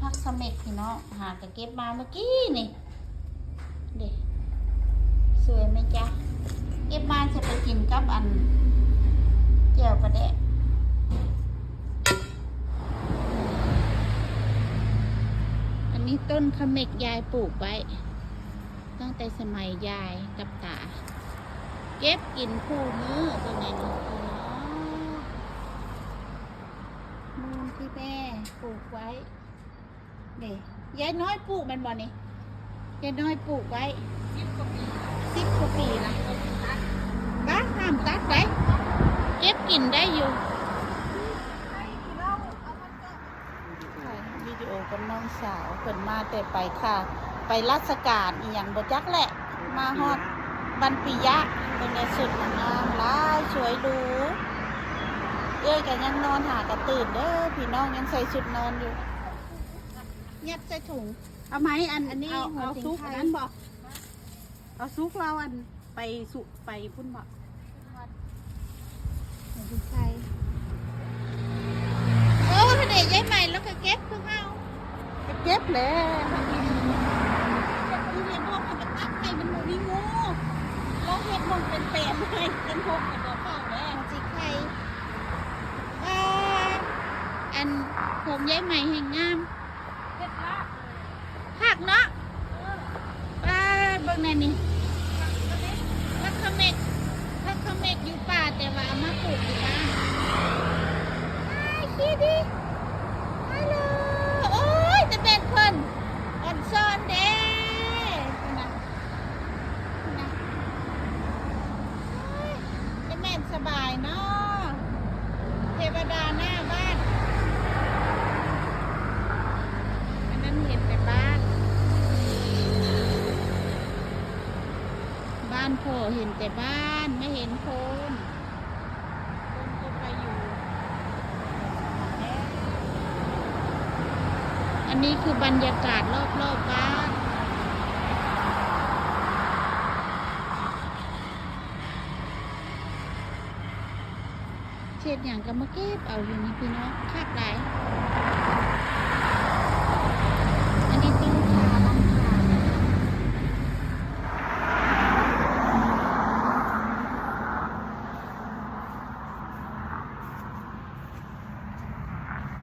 พักเสม็ดพี่น้องหากระเก็บมาเมื่อกี้นี่เด็กสวยไหมจ๊ะเก็บมาจะไปกินกับอันแจ่วปลาแดะอันนี้ต้นเขม็กยายปลูกไว้ตั้งแต่สมัยยายกับตาเก็บกินคู่มือตรงไหนนี่มูลที่แม่ปลูกไว้นี่ยายน้อยปลูกมันบ่นี่ยายน้อยปลูกไว้10 กว่าปีนะบ้าห้ามตัดได้เก็บกินได้อยู่วิดีโอกับน้องสาวเพิ่นมาแต่ไปค่ะไปราชการอีหยังบ่จักแหละมาฮอดบันปิยะเป็นในสุดงามหลายสวยดูเอ้ยกันยังนอนหากระตื่นเด้อพี่น้องยังใส่ชุดนอนอยู่ยัดใส่ถุงเอาไหมอันนี้เอาซุกนั้นบอกเอาซุกเราอันไปสุไปพุ่นบอกหัวใจโอ้ทะเลย้ายใหม่แล้วก็เก็บคือเอาเก็บเลยเห็นพวกมันจะตักให้มันหมูมีงูเราเห็นมันเป็นเปรตเลยเป็นพวกกับตัวเปล่าเลยจิกไข่อันผมย้ายใหม่แห่งงามหักเนาะป้าเบิ่งในนี่พักเขม็ดอยู่ป่าแต่ว่าเอามาปลูกอยู่บ้านขี้ดิฮัลโหลโอ้ยจะเป็นคนอ่อนซ้อนเด้นะจะแม่นสบายเนาะเทวดาหน้าบ้านอันนั้นเห็นแต่บ้านพ่อเห็นแต่บ้านไม่เห็นคนก็ไปอยู่อันนี้คือบรรยากาศรอบบ้านเช็ดอย่างก็มาเก็บเอาอยู่นี่พี่น้องคาดไหล